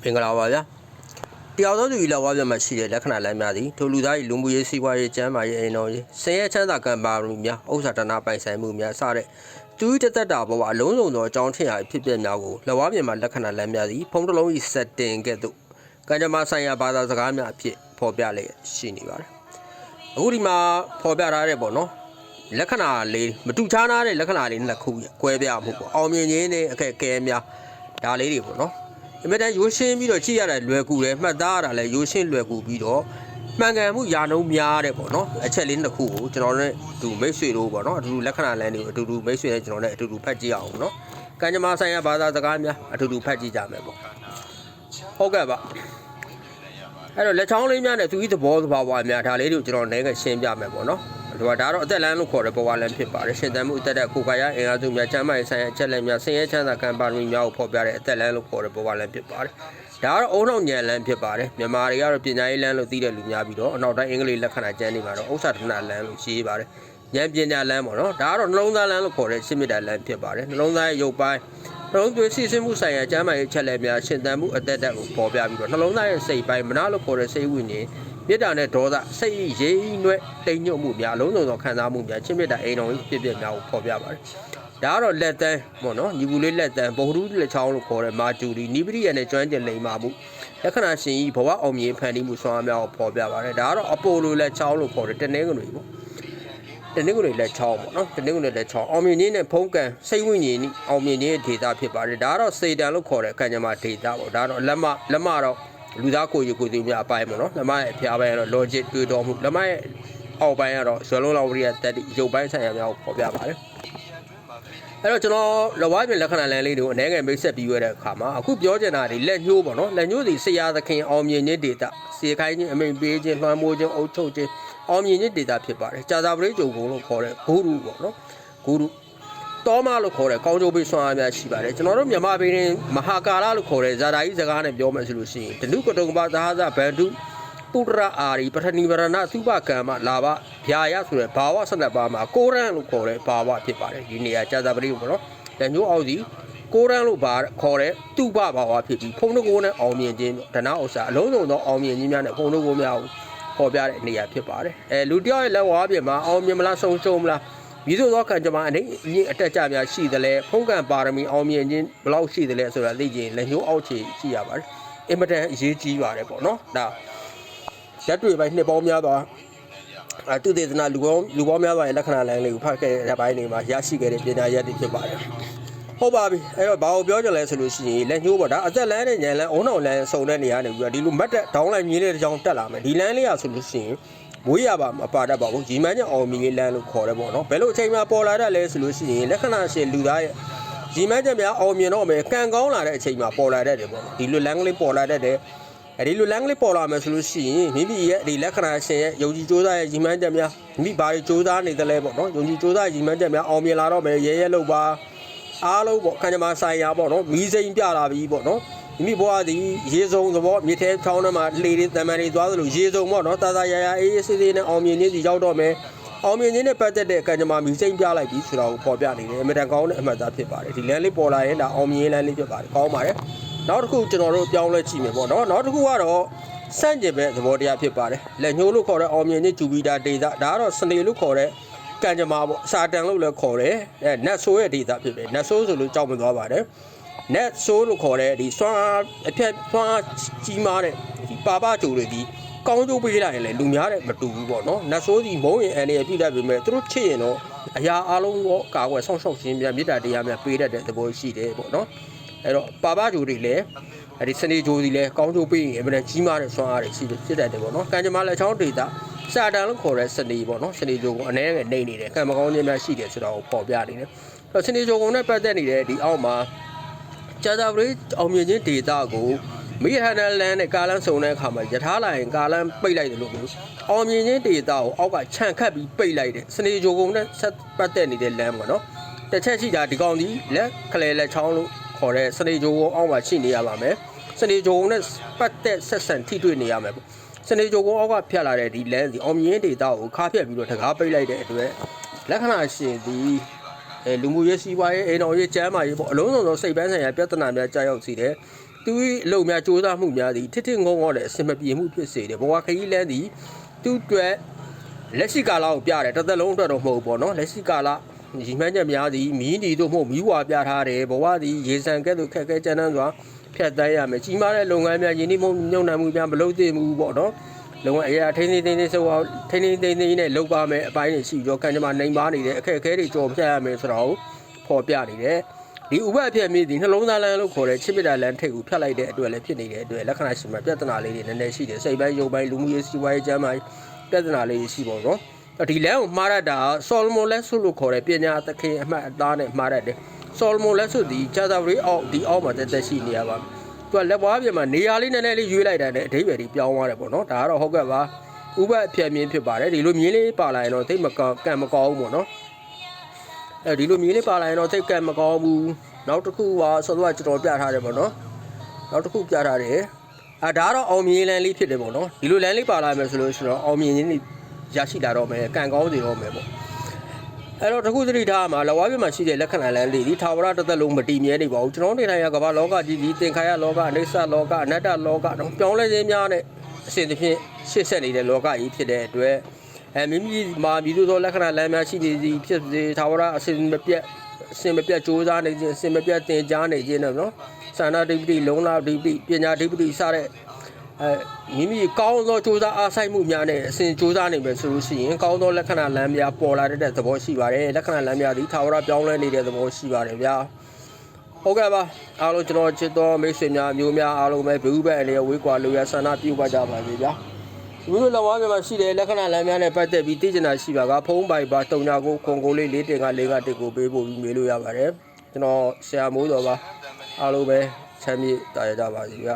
မင်္ဂလာပါဗျာတရားသောသူကြီးလောက်ဝါပြမှာရှိတဲ့လက္ခဏာလမ်းများသည်ထိုလူသား၏လူမှုရေးစီးပွားရေးကျန်းမာရေးအိမ်တော်ရေးဆင်းရဲချမ်းသာကံပါမှုများဥစ္စာတနာပိုင်ဆိုင်မှုများစတဲ့သူ၏တသက်တာဘဝအလုံးစုံသောအကြောင်းထင်ရာဖြစ်ပျက်များကိုလက်ဝါးပြင်မှာလက္ခဏာလမ်းများသည်ဖုံးတစ်လုံး၏စက်တင်ကဲ့သို့ကံကြမ္မာဆိုင်ရာဘာသာစကားများအဖြစ်ဖော်ပြလျက်ရှိနေပါတယ်အခုဒီမှာဖော်ပြထားတဲ့ပေါ့နော်လက္ခဏာလေးမတူခြားနာတဲ့လက္ခဏာလေးနှစ်ခုကွဲပြားမှုပေါ့အောင်မြင်ခြင်းနဲ့အခက်အခဲများဒါလေးတွေပေါ့နော်အမေတန်ရိုးရှင်းပြီးတော့ကြည့်ရတဲ့လွယ်ကူတယ်မှတ်သားရတာလည်းရိုးရှင်းလွယ်ကူပြီးတော့မှန်ကန်မှုယာနှုံးများတဲ့ပေါ့နော်အချက်လေးတစ်ခုကိုကျွန်တော်တို့သူမိတ်ဆွေတို့ပေါ့နော်အတူတူလက္ခဏာလမ်းတွေကိုအတူတူမိတ်ဆွေနဲ့ကျွန်တော်နဲ့အတူတူဖတ်ကြည့်အောင်နော်ကံကြမ္မာဆိုင်ရာဘာသာစကားများအတူတူဖတ်ကြည့်ကြမယ်ပေါ့ဟုတ်ကဲ့ပါအဲ့တော့လက်ချောင်းလေးများနဲ့သူဤသဘောသဘာဝများဒါလေးတွေကိုကျွန်တော်နည်းငယ်ရှင်းပြမယ်ပေါ့နော်ဒါတော့အသက်လမ်းလို့ခေါ်တဲ့ဘဝလမ်းဖြစ်ပါတယ်ရှင်သန်မှုအသက်တဲ့ကိုယ်ကာယအင်အားစုများကျန်းမာရေးဆိုင်ရာအချက်လက်များဆင်းရဲချမ်းသာကံပါရမီများကိုဖော်ပြတဲ့အသက်လမ်းလို့ခေါ်တဲ့ဘဝလမ်းဖြစ်ပါတယ်ဒါကတော့အုံနောက်ဉာဏ်လမ်းဖြစ်ပါတယ်မြန်မာတွေကတော့ပညာရေးလမ်းလို့သိတဲ့လူများပြီးတော့အနောက်တိုင်းအင်္ဂလိပ်လက္ခဏာကျမ်းတွေမှာတော့ဥစ္စာဒနာလမ်းလို့ရေးပါတယ်ဉာဏ်ပညာလမ်းပေါ့နော်ဒါကတော့နှလုံးသားလမ်းလို့ခေါ်တဲ့ရှင်းမြတ်လမ်းဖြစ်ပါတယ်နှလုံးသားရဲ့ရုပ်ပိုင်းနှလုံးသွေးစီးဆင်းမှုဆိုင်ရာကျန်းမာရေးအချက်လက်များရှင်သန်မှုအသက်ကိုပေါ်ပြပြီးတော့နှလုံးသားရဲ့စိတ်ပိုင်းမနာလို့ခေါ်တဲ့စိတ်ဝိညာဉ်မြစ်တာနဲ့ဒေါသစိတ်ရိပ်နှွဲ့တိမ်ညွတ်မှုများအလုံးစုံသောခံစားမှုများချင်းမြတ်တာအိမ်တော်ကြီးဖြစ်ဖြစ်များကိုဖော်ပြပါတယ်ဒါကတော့လက်တန်းပေါ့နော်ညီဘူးလေးလက်တန်းဘုံရူးလက်ချောင်းလို့ခေါ်တဲ့မာကျူရီနိပရိယနဲ့ကျွမ်းကျင်လိမ္မာမှုလက္ခဏာရှင်ကြီးဘဝအောင်မြင်ဖန်တီးမှုဆွမ်းအားများကိုဖော်ပြပါတယ်ဒါကတော့အပိုလိုလက်ချောင်းလို့ခေါ်တဲ့တနင်္ဂနွေပေါ့တနင်္ဂနွေလက်ချောင်းပေါ့နော်တနင်္ဂနွေလက်ချောင်းအောင်မြင်ခြင်းနဲ့ဖုံးကံစိတ်ဝိညာဉ်ဤအောင်မြင်ခြင်းဒေတာဖြစ်ပါတယ်ဒါကတော့စေတံလို့ခေါ်တဲ့ကံကြမ္မာဒေတာပေါ့ဒါတော့လက်မတော့လူသားကိုယ်ကိုယ်စီများအပိုင်းပေါ့နော်လက်မရဲ့အဖျားပိုင်းကတော့ logic တွေးတော်မှုလက်မရဲ့အောက်ပိုင်းကတော့ဇွဲလုံးလောက်ဝိရိယတက်တိရုပ်ပိုင်းဆိုင်ရာများကိုဖော်ပြပါတယ်အဲ့တော့ကျွန်တော်လက်ဝါးပြင်လက္ခဏာလမ်းလေးတွေကိုအနည်းငယ်မိတ်ဆက်ပြီးရတဲ့အခါမှာအခုပြောချင်တာဒီလက်ညှိုးပေါ့နော်လက်ညှိုးစီဆရာသခင်အောင်မြင်ခြင်းဒေတာစေခိုင်းခြင်းအမိန်ပေးခြင်းလွှမ်းမိုးခြင်းအုပ်ချုပ်ခြင်းအောင်မြင်ခြင်းဒေတာဖြစ်ပါတယ်ကြာသာပရိကြုံကုန်းလို့ခေါ်တဲ့ဂုရုပေါ့နော်ဂုရုတောမလို့ခေါ်တဲ့ကောင်းကျိုးပေးဆွမ်းအားများရှိပါတယ်ကျွန်တော်တို့မြန်မာပြည်တွင်မဟာကာလလို့ခေါ်တဲ့ဇာတာကြီးစကားနဲ့ပြောမယ်ဆိုလို့ရှိရင်ဒနုကတုံပါသာသဗန္ဓုပုတ္တရအာရီပထဏိဗရဏသုဘကံမလာဘဗျာယဆိုတဲ့ဘာဝ12ပါးမှာကိုရန်လို့ခေါ်တဲ့ဘာဝဖြစ်ပါတယ်ဒီနေရာကြာသာပရိပေါ့နော်လက်ညှိုးအောက်စီကိုရန်လို့ခေါ်တဲ့တုဘဘာဝဖြစ်ပြီးဖုံးတကိုးနဲ့အောင်မြင်ခြင်းဒနာဥစ္စာအလုံးစုံသောအောင်မြင်ခြင်းများနဲ့ဖုံးတကိုးများကိုပေါ်ပြတဲ့နေရာဖြစ်ပါတယ်လူတယောက်ရဲ့လက်ဝါးပြင်မှာအောင်မြင်မလားဆုံးရှုံးမလားမိဆိုသောကံကြမ္မာအနေအတက်ကြများရှိတယ်လေဖုံးကံပါရမီအောင်မြင်ခြင်းဘယ်လောက်ရှိတယ်လဲဆိုတာသိချင်လက်ညှိုးအောက်ခြေရှိရပါတယ်အင်မတန်အရေးကြီးပါတယ်ပေါ့နော်ဒါရက်တွေပိုင်းနှစ်ပေါင်းများစွာသူသေသနာလူပေါင်းများစွာရဲ့လက္ခဏာလမ်းလေးကိုဖတ်ခဲ့တဲ့ဘိုင်းတွေမှာရရှိခဲ့တဲ့ပညာရပ်တွေဖြစ်ပါတယ်ဟုတ်ပါပြီအဲ့တော့ဘာကိုပြောကြလဲဆိုလို့ရှိရင်လက်ညှိုးပေါ့ဒါအသက်လမ်းနဲ့ညံလမ်းအုံနောက်လမ်းစုံတဲ့နေရာနေပြီးတော့ဒီလိုမတ်တက်ဒေါင်းလိုက်မြင်းလေးတစ်ချောင်းတက်လာမယ်ဒီလမ်းလေးရဆိုလို့ရှိရင်မွေးရပါမပါတတ်ပါဘူးရီမန်းညအောင်မြင်လမ်းလို့ခေါ်တယ်ပေါ့နော်ဘယ်လိုအချိန်မှပေါ်လာတတ်လဲဆိုလို့ရှိရင်လက္ခဏာရှင်လူသားရဲ့ရီမန်းညများအောင်မြင်တော့မယ်ကံကောင်းလာတဲ့အချိန်မှာပေါ်လာတတ်တယ်ပေါ့နော်ဒီလိုလမ်းကလေးပေါ်လာတတ်တယ်ဒီလိုလမ်းကလေးပေါ်လာမယ်ဆိုလို့ရှိရင်မိမိရဲ့ဒီလက္ခဏာရှင်ရဲ့ယုံကြည်ကြိုးစားရဲ့ရီမန်းညများမိဘာတွေကြိုးစားနေသလဲပေါ့နော်ယုံကြည်ကြိုးစားရီမန်းညများအောင်မြင်လာတော့မယ်ရဲရဲလို့ပါအားလုံးပေါ့ကံကြမ္မာဆိုင်ရာပေါ့နော်မီးစိမ်းပြလာပြီပေါ့နော်မိမိဘွားသည်ရေစုံသဘောမြစ်ထဲချောင်းထဲမှာလှေတွေတမန်တွေသွားသလိုရေစုံပေါ့နော်တာတာရာရာအေးအေးဆေးဆေးနဲ့အောင်မြင်ခြင်းစီရောက်တော့မယ်အောင်မြင်ခြင်းနဲ့ပတ်သက်တဲ့ကံကြမ္မာမီးစိမ်းပြလိုက်ပြီဆိုတာကိုပေါ်ပြနေတယ်အမေတန်ကောင်းတဲ့အမှတ်သားဖြစ်ပါတယ်ဒီလမ်းလေးပေါ်လာရင်ဒါအောင်မြင်လမ်းလေးဖြစ်ပါတယ်ကောင်းပါတယ်နောက်တစ်ခုကျွန်တော်တို့ပြောင်းလဲကြည့်မယ်ပေါ့နော်နောက်တစ်ခုကတော့စန့်ကျင်ဘက်သဘောတရားဖြစ်ပါတယ်လက်ညှိုးလို့ခေါ်တဲ့အောင်မြင်ခြင်းဂျူပီတာဒေတာဒါကတော့စနေလို့ခေါ်တဲ့ကံကြမ္မာပေါ့စာတန်လို့လည်းခေါ်တယ်နတ်ဆိုးရဲ့ဒေတာဖြစ်တယ်နတ်ဆိုးဆိုလို့ကြောက်မသွားပါတယ်နတ်ဆိုးလို့ခေါ်တဲ့ဒီစွမ်းအဖြတ်စွမ်းကြီးမားတဲ့ဒီပါပကြိုတွေဒီကောင်းကျိုးပေးလိုက်ရင်လည်းလူများတဲ့မတူဘူးပေါ့နော်နတ်ဆိုးဒီမုံရင်အန်ရပြည့်တတ်ပေမဲ့သူတို့ချစ်ရင်တော့အရာအလုံးကိုကာကွယ်ဆောက်ရှောက်ခြင်းများမေတ္တာတရားများပေးတတ်တဲ့သဘောရှိတယ်ပေါ့နော်အဲ့တော့ပါပကြိုတွေလည်းဒီစနေကြိုစီလည်းကောင်းကျိုးပေးရင်အမှန်ကြီးမားတဲ့စွမ်းအားတွေရှိဖြစ်တတ်တယ်ပေါ့နော်ကံကြမ္မာလက်ချောင်းဒေတာစာတန်လို့ခေါ်တဲ့စနေပေါ့နော်စနေကြိုကအနည်းငယ်နေနေတယ်ကံမကောင်းခြင်းများရှိတယ်ဆိုတော့ပေါ်ပြနေတယ်အဲ့တော့စနေကြိုကုံနဲ့ပတ်သက်နေတဲ့ဒီအောက်မှာကြာသာပရိအောင်မြင်ခြင်းဒေတာကိုမိဟန်နလန်နဲ့ကာလန်းစုံတဲ့အခါမှာယထာလာရင်ကာလန်းပိတ်လိုက်တယ်လို့မျိုးအောင်မြင်ခြင်းဒေတာကိုအောက်ကခြံခတ်ပြီးပိတ်လိုက်တယ်စနေကြိုကုံနဲ့ဆက်ပတ်သက်နေတဲ့လမ်းပေါ့နော်တစ်ချက်ရှိတာဒီကောင်ဒီလက်ခလဲလက်ချောင်းလို့ခေါ်တဲ့စနေကြိုကုံအောက်မှာရှိနေရပါမယ်စနေကြိုကုံနဲ့ပတ်သက်ဆက်ဆံထိတွေ့နေရမယ်ပေါ့စနေကြိုကုံအောက်ကဖြတ်လာတဲ့ဒီလမ်းစီအောင်မြင်ဒေတာကိုခါဖြတ်ပြီးတော့တကားပိတ်လိုက်တဲ့အတွက်လက္ခဏာရှင်ဒီလူမှုရေးစီးပွားရေးအိမ်တော်ရေးကျန်းမာရေးပေါ့အလုံးစုံသောစိတ်ပိုင်းဆိုင်ရာပြဿနာများကြာရောက်စီတယ် သူအလုံများစူးစမ်းမှုများသည်ထစ်ထစ်ငုံငုံနဲ့အစင်မပြေမှုဖြစ်စေတယ်ဘဝခရီးလန်းသည်သူ့အတွက်လက်ရှိကာလကိုပြတယ်တစ်သက်လုံးအတွက်တော့မဟုတ်ပေါ့နော်လက်ရှိကာလရည်မှန်းချက်များသည်မီးနီတို့မဟုတ်မီးဝါပြထားတယ်ဘဝသည်ရေစံကဲ့သို့ခက်ခဲကြမ်းတမ်းစွာဖြတ်သန်းရမယ်ကြီးမားတဲ့လုပ်ငန်းများယင်းနှိမ့်ညှုံနှံမှုများမလုပ်သင့်ဘူးပေါ့နော်လုံအရာထိန်းသိမ်းဆိုအောင်ထိန်းသိမ်းနဲ့လုပ်ပါမယ်အပိုင်းတွေရှိတော့ကံကြမ္မာနိုင်ပါနေတဲ့အခက်အခဲတွေကြော်ဖြတ်ရမယ်ဆိုတော့ပေါ်ပြနေတယ်ဒီဥပအဖြစ်မြည်ဒီနှလုံးသားလမ်းလို့ခေါ်တဲ့ချစ်မြတ်လမ်းထိပ်ကိုဖြတ်လိုက်တဲ့အတွက်လည်းဖြစ်နေတဲ့အတွက်လက္ခဏာရှိမှပြဿနာလေးတွေနည်းနည်းရှိတယ်စိတ်ပိုင်းရုပ်ပိုင်းလူမှုရေးစီးပွားရေးကျန်းမာရေးပြဿနာလေးရှိပေါ့နော်ဒီလမ်းကိုမှားရတာဆော်လမွန်လက်ဆုလို့ခေါ်တဲ့ပညာသခင်အမှတ်အသားနဲ့မှားရတယ်ဆော်လမွန်လက်ဆုဒီဂျာသာဝရီအောက်ဒီအောက်မှာတက်ရှိနေရပါသူကလက်ပွားပြင်မှာနေရာလေးနည်းနည်းလေးရွေးလိုက်တာနဲ့အဓိပ္ပာယ်ကြီးပြောင်းသွားတယ်ပေါ့နော်ဒါကတော့ဟုတ်ကဲ့ပါဥပအဖြစ်မြင်ဖြစ်ပါတယ်ဒီလိုမြင်းလေးပါလာရင်တော့သိမကံမကောင်းဘူးပေါ့နော်ဒီလိုမြင်းလေးပါလာရင်တော့သိကံမကောင်းဘူးနောက်တစ်ခုကဆိုတော့ကျွန်တော်ပြထားတယ်ပေါ့နော်နောက်တစ်ခုပြထားတယ်ဒါကတော့အောင်မြင်လန်းလေးဖြစ်တယ်ပေါ့နော်ဒီလိုလန်းလေးပါလာမယ်ဆိုလို့ရှိရင်တော့အောင်မြင်ခြင်းရရှိလာတော့မယ်ကံကောင်းစေတော့မယ်ပေါ့အဲ့တော့တခုသတိထားမှာလဝါပြမှာရှိတဲ့လက္ခဏာလန်းလေးဒီထာဝရတစ်သက်လုံးမတည်မြဲနေပါဘူးကျွန်တော်နေထိုင်ရကမ္ဘာလောကကြီးဒီသင်္ခါရလောကအနိစ္စလောကအနတ္တလောကတော့ပြောင်းလဲခြင်းများနဲ့အစဉ်တစ်ဖြင့်ရှေ့ဆက်နေတဲ့လောကကြီးဖြစ်တဲ့အတွက်မိမိမှာမြည်သောလက္ခဏာလမ်းများရှိနေသည်ဖြစ်စေထာဝရအစဉ်မပြတ်ကြိုးစားနေခြင်းအစဉ်မပြတ်သင်ကြားနေခြင်းနော်သာနာဓိပတိလုံလာဓိပတိပညာဓိပတိစတဲ့မိမိကောင်းသောကြိုးစားအားစိုက်မှုများနဲ့အစဉ်ကြိုးစားနေမယ်ဆိုလို့ရှိရင်ကောင်းသောလက္ခဏာလမ်းများပေါ်လာတဲ့သဘောရှိပါတယ်လက္ခဏာလမ်းများသည်ထာဝရပြောင်းလဲနေတဲ့သဘောရှိပါတယ်ဗျာဟုတ်ကဲ့ပါအားလုံးကျွန်တော်ချစ်သောမိတ်ဆွေများမျိုးများအားလုံးပဲဘုဘက်အနေနဲ့ဝေးကွာလို့ရဆန္ဒပြုပါကြပါစေဗျာဒီလိုလောကမှာရှိတဲ့လက္ခဏာလမ်းများနဲ့ပတ်သက်ပြီးသိချင်တာရှိပါကဖုန်းပိုင်ပါ39ခွန်ကိုလေး4တင်က4က1ကိုပေးဖို့ပြီးမေးလို့ရပါတယ်ကျွန်တော်ဆရာမိုးတော်ပါအားလုံးပဲချမ်းမြေ့တာရကြပါစေဗျာ